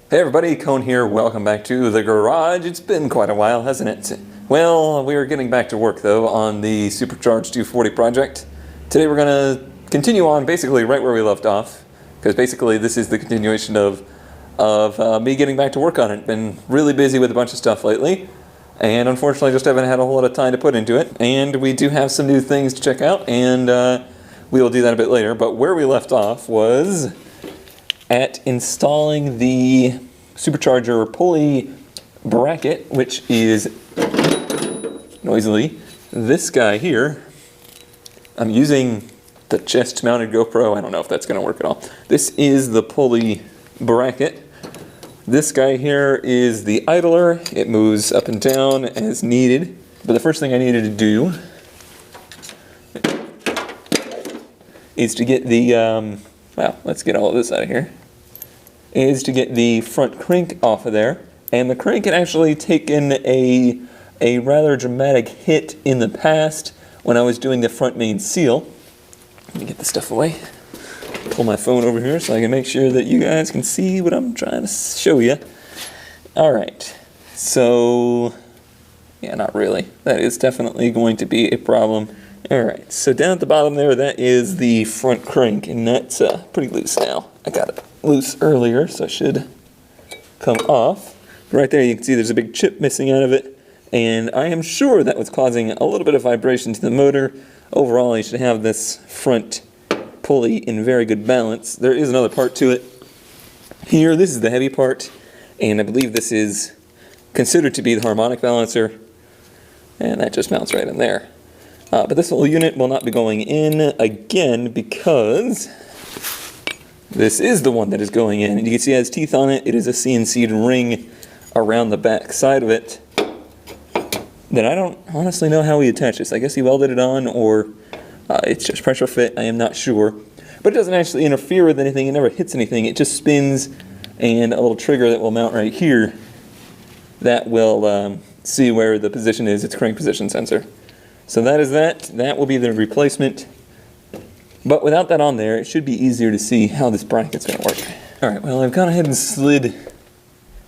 Hey everybody, Cone here. Welcome back to the garage. It's been quite a while, hasn't it? Well, we are getting back to work though on the Supercharged 240 project. Today we're going to continue on basically right where we left off, because basically this is the continuation of me getting back to work on it. Been really busy with a bunch of stuff lately, and unfortunately just haven't had a whole lot of time to put into it. And we do have some new things to check out, and we will do that a bit later. But where we left off was at installing the Supercharger pulley bracket, which is noisily this guy here. I'm using the chest mounted GoPro. I don't know if that's going to work at all. This is the pulley bracket. This guy here is the idler. It moves up and down as needed. But the first thing I needed to do is to get the, well, let's get all of this out of here, is to get the front crank off of there. And the crank had actually taken a rather dramatic hit in the past when I was doing the front main seal. Let me get this stuff away. Pull my phone over here so I can make sure that you guys can see what I'm trying to show you. Alright, so yeah, not really. That is definitely going to be a problem. Alright, so down at the bottom there, that is the front crank, and that's pretty loose now. I got it loose earlier, so it should come off. Right there you can see there's a big chip missing out of it, and I am sure that was causing a little bit of vibration to the motor. Overall, you should have this front pulley in very good balance. There is another part to it. Here, this is the heavy part, and I believe this is considered to be the harmonic balancer, and that just mounts right in there. But this whole unit will not be going in again because this is the one that is going in. And you can see it has teeth on it. It is a CNC'd ring around the back side of it that I don't honestly know how he attached this. I guess he welded it on, or it's just pressure fit. I am not sure. But it doesn't actually interfere with anything. It never hits anything. It just spins, and a little trigger that will mount right here that will see where the position is. It's crank position sensor. So that is that. That will be the replacement. But without that on there, it should be easier to see how this bracket's going to work. Alright, well, I've gone ahead and slid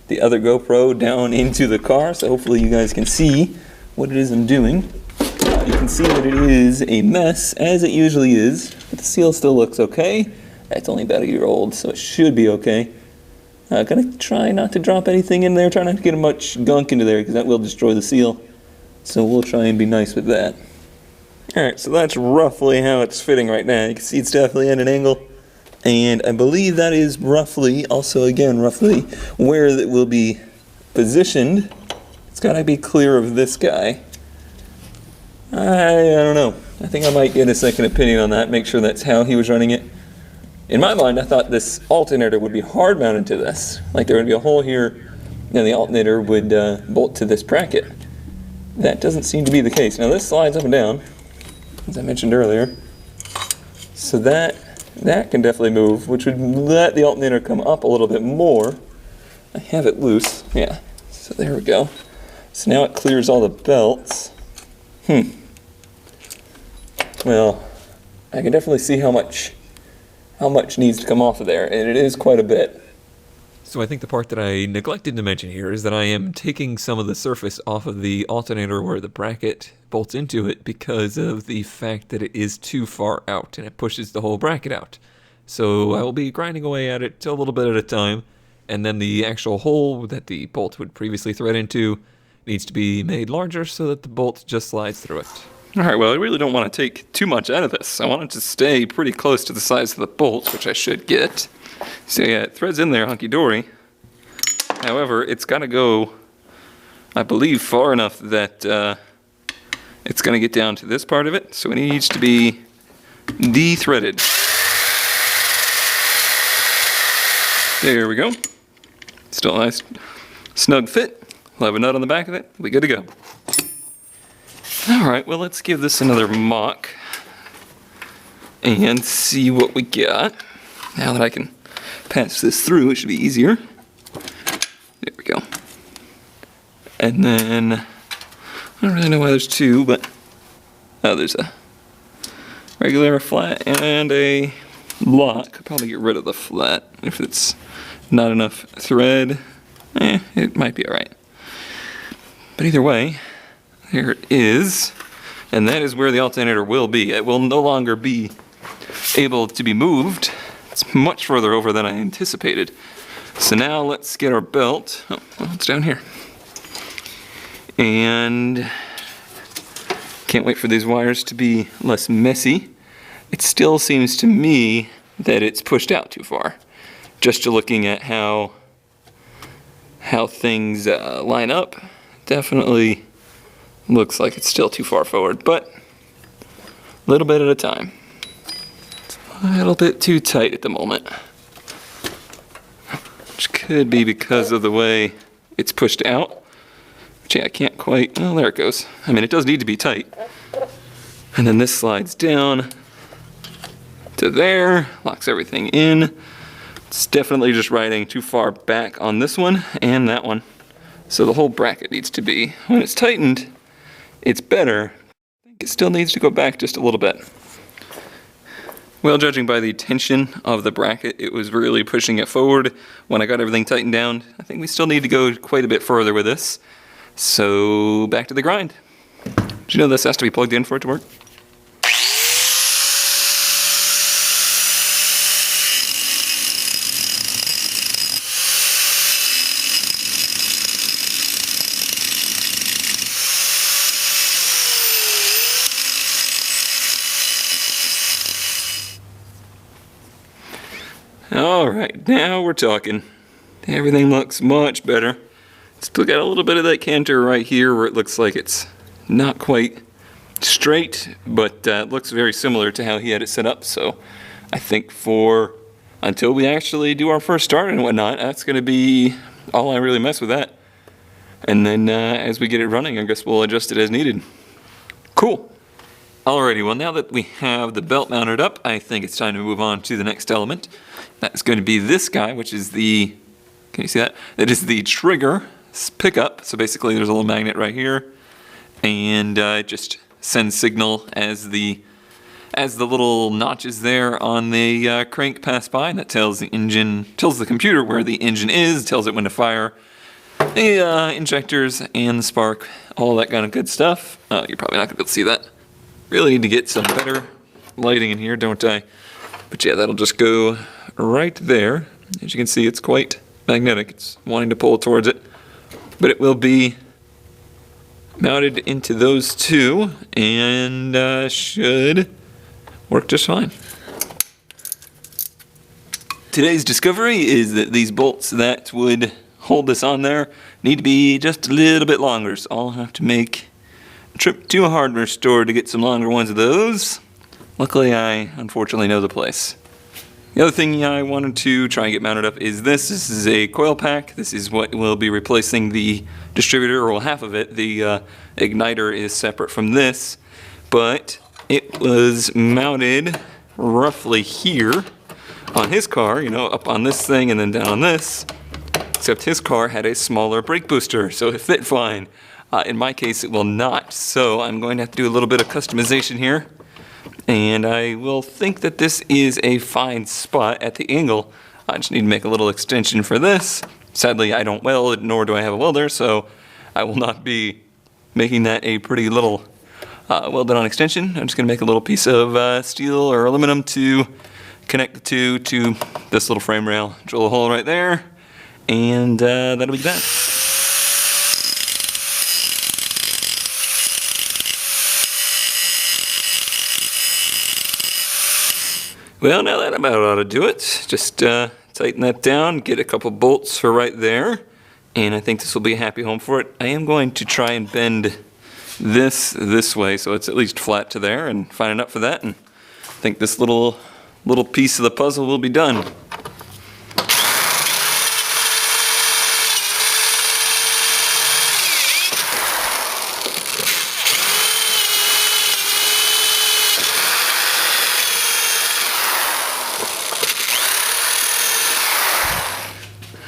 the other GoPro down into the car, so hopefully you guys can see what it is I'm doing. You can see that it is a mess, as it usually is, but the seal still looks okay. It's only about a year old, so it should be okay. I'm going to try not to drop anything in there, try not to get much gunk into there, because that will destroy the seal. So we'll try and be nice with that. Alright, so that's roughly how it's fitting right now. You can see it's definitely at an angle. And I believe that is roughly, also again, roughly where it will be positioned. It's got to be clear of this guy. I don't know. I think I might get a second opinion on that, make sure that's how he was running it. In my mind, I thought this alternator would be hard mounted to this. Like there would be a hole here, and the alternator would bolt to this bracket. That doesn't seem to be the case. Now this slides up and down, as I mentioned earlier. So that can definitely move, which would let the alternator come up a little bit more. I have it loose, yeah. So there we go. So now it clears all the belts. Well, I can definitely see how much needs to come off of there, and it is quite a bit. So I think the part that I neglected to mention here is that I am taking some of the surface off of the alternator where the bracket bolts into it because of the fact that it is too far out and it pushes the whole bracket out. So I will be grinding away at it a little bit at a time, and then the actual hole that the bolt would previously thread into needs to be made larger so that the bolt just slides through it. Alright, well I really don't want to take too much out of this. I want it to stay pretty close to the size of the bolt, which I should get. So yeah, it threads in there hunky-dory. However, it's got to go, I believe, far enough that it's going to get down to this part of it. So it needs to be de-threaded. There we go. Still a nice snug fit. We'll have a nut on the back of it. We'll be good to go. Alright, well let's give this another mock and see what we got. Now that I can pass this through, it should be easier. There we go. And then, I don't really know why there's two, but oh, there's a regular flat and a block. I'll probably get rid of the flat. If it's not enough thread, it might be all right. But either way, there it is. And that is where the alternator will be. It will no longer be able to be moved. It's much further over than I anticipated. So now let's get our belt. Oh, well, it's down here. And can't wait for these wires to be less messy. It still seems to me that it's pushed out too far. Just looking at how things line up, definitely looks like it's still too far forward, but a little bit at a time. It's a little bit too tight at the moment, which could be because of the way it's pushed out. Which, yeah, I can't quite, oh, there it goes. I mean, it does need to be tight. And then this slides down to there, locks everything in. It's definitely just riding too far back on this one and that one. So the whole bracket needs to be, when it's tightened, it's better. I think it still needs to go back just a little bit. Well, judging by the tension of the bracket, it was really pushing it forward when I got everything tightened down. I think we still need to go quite a bit further with this. So back to the grind. Did you know this has to be plugged in for it to work? Alright, now we're talking. Everything looks much better. Still got a little bit of that canter right here where it looks like it's not quite straight, but it looks very similar to how he had it set up. So I think until we actually do our first start and whatnot, that's going to be all I really mess with that. And then as we get it running, I guess we'll adjust it as needed. Cool. Alrighty, well now that we have the belt mounted up, I think it's time to move on to the next element. That's going to be this guy, which is the, can you see that? That is the trigger pickup. So basically there's a little magnet right here, and it just sends signal as the little notches there on the crank pass by, and that tells the computer where the engine is, tells it when to fire the injectors and the spark, all that kind of good stuff. You're probably not going to be able to see that. Really need to get some better lighting in here, don't I? But yeah, that'll just go right there. As you can see, it's quite magnetic. It's wanting to pull towards it. But it will be mounted into those two and should work just fine. Today's discovery is that these bolts that would hold this on there need to be just a little bit longer. So I'll have to make a trip to a hardware store to get some longer ones of those. Luckily, I unfortunately know the place. The other thing I wanted to try and get mounted up is this. This is a coil pack. This is what will be replacing the distributor, or half of it. The igniter is separate from this, but it was mounted roughly here on his car, you know, up on this thing and then down on this, except his car had a smaller brake booster, so it fit fine. In my case, it will not, so I'm going to have to do a little bit of customization here. And I will think that this is a fine spot at the angle. I just need to make a little extension for this. Sadly, I don't weld, nor do I have a welder, so I will not be making that a pretty little welded on extension. I'm just going to make a little piece of steel or aluminum to connect the two to this little frame rail. Drill a hole right there, and that'll be that. Well, now that about ought to do it. Just tighten that down, get a couple bolts for right there, and I think this will be a happy home for it. I am going to try and bend this way so it's at least flat to there, and find a nut for that, and I think this little piece of the puzzle will be done.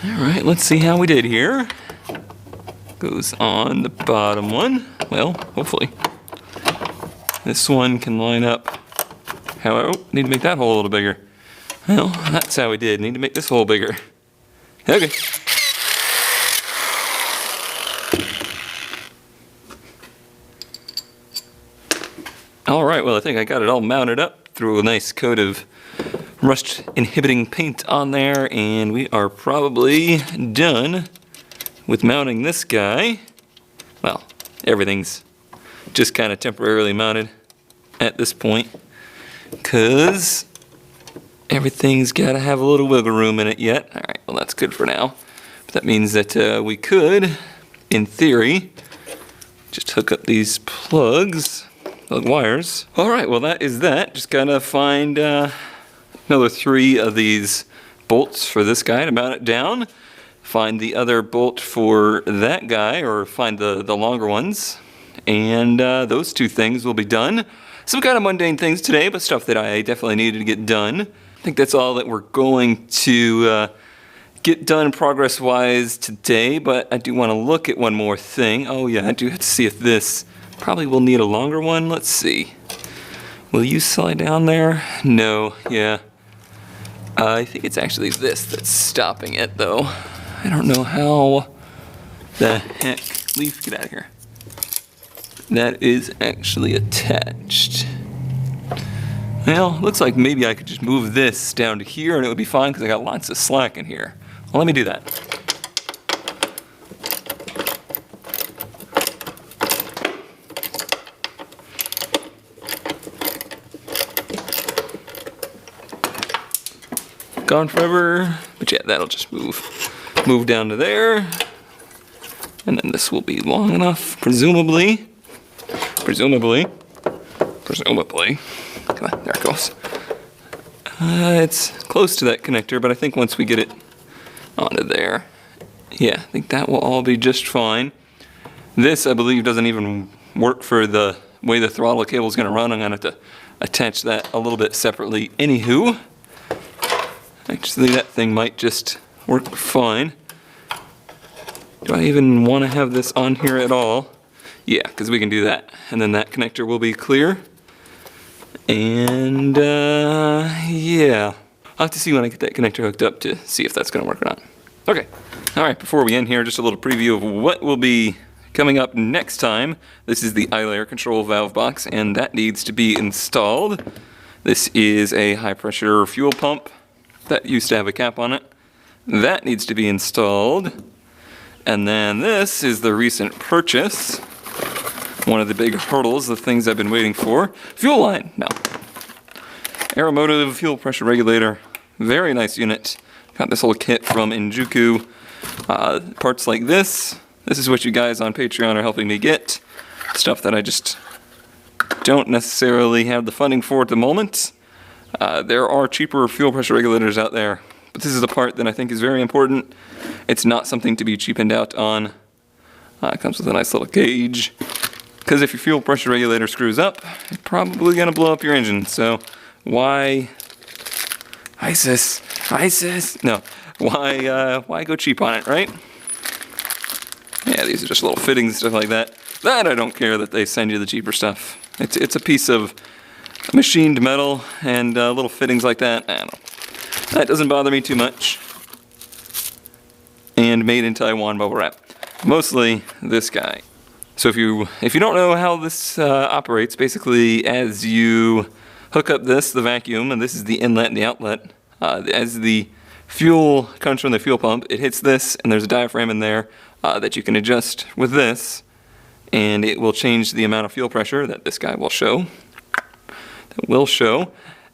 Alright, let's see how we did here. Goes on the bottom one. Well, hopefully. This one can line up. However, need to make that hole a little bigger. Well, that's how we did. Need to make this hole bigger. Okay. Alright, well I think I got it all mounted up. Threw a nice coat of rust inhibiting paint on there, and we are probably done with mounting this guy. Well, everything's just kind of temporarily mounted at this point, because everything's got to have a little wiggle room in it yet. Alright, well that's good for now. But that means that we could, in theory, just hook up these plug wires. Alright, well that is that. Just gotta find another 3 of these bolts for this guy to mount it down. Find the other bolt for that guy, or find the longer ones. And those 2 things will be done. Some kind of mundane things today, but stuff that I definitely needed to get done. I think that's all that we're going to get done progress-wise today, but I do want to look at one more thing. Oh yeah, I do have to see if this probably will need a longer one. Let's see. Will you slide down there? No, yeah. I think it's actually this that's stopping it, though. I don't know how the heck. Leaf, get out of here. That is actually attached. Well, looks like maybe I could just move this down to here and it would be fine because I got lots of slack in here. Well, let me do that. Gone forever, but yeah, that'll just move down to there, and then this will be long enough, presumably. Come on, there it goes. It's close to that connector, but I think once we get it onto there, yeah, I think that will all be just fine. This, I believe, doesn't even work for the way the throttle cable is going to run. I'm going to have to attach that a little bit separately. Anywho, actually, that thing might just work fine. Do I even want to have this on here at all? Yeah, because we can do that. And then that connector will be clear. And, yeah. I'll have to see when I get that connector hooked up to see if that's going to work or not. Okay. Alright, before we end here, just a little preview of what will be coming up next time. This is the eye-layer control valve box, and that needs to be installed. This is a high-pressure fuel pump that used to have a cap on it. That needs to be installed. And then this is the recent purchase. One of the big hurdles, the things I've been waiting for. Fuel line, no. Aeromotive fuel pressure regulator. Very nice unit. Got this whole kit from Injuku. Parts like this. This is what you guys on Patreon are helping me get. Stuff that I just don't necessarily have the funding for at the moment. There are cheaper fuel pressure regulators out there, but this is a part that I think is very important. It's not something to be cheapened out on. It comes with a nice little gauge, because if your fuel pressure regulator screws up, it's probably going to blow up your engine. So why ISIS? No, why go cheap on it, right? Yeah, these are just little fittings and stuff like that. That I don't care that they send you the cheaper stuff. It's a piece of machined metal and little fittings like that. I don't know. That doesn't bother me too much. And made in Taiwan bubble wrap. Mostly this guy. So if you don't know how this operates, basically as you hook up the vacuum, and this is the inlet and the outlet, as the fuel comes from the fuel pump, it hits this, and there's a diaphragm in there that you can adjust with this, and it will change the amount of fuel pressure that this guy will show.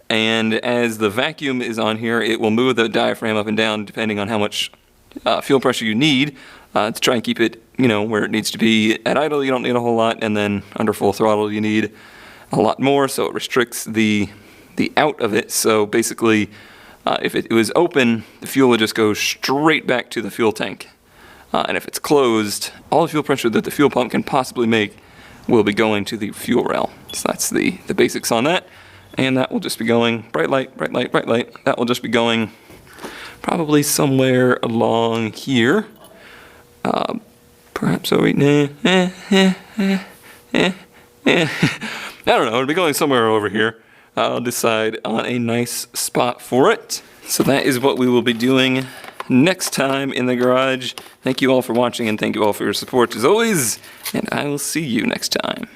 And as the vacuum is on here, it will move the diaphragm up and down depending on how much fuel pressure you need to try and keep it, where it needs to be. At idle, you don't need a whole lot, and then under full throttle, you need a lot more, so it restricts the out of it. So basically, if it was open, the fuel would just go straight back to the fuel tank. And if it's closed, all the fuel pressure that the fuel pump can possibly make will be going to the fuel rail. So that's the basics on that. And that will just be going bright light, bright light, bright light. That will just be going probably somewhere along here. Perhaps over I don't know, it'll be going somewhere over here. I'll decide on a nice spot for it. So that is what we will be doing next time in the garage. Thank you all for watching, and thank you all for your support as always, and I will see you next time.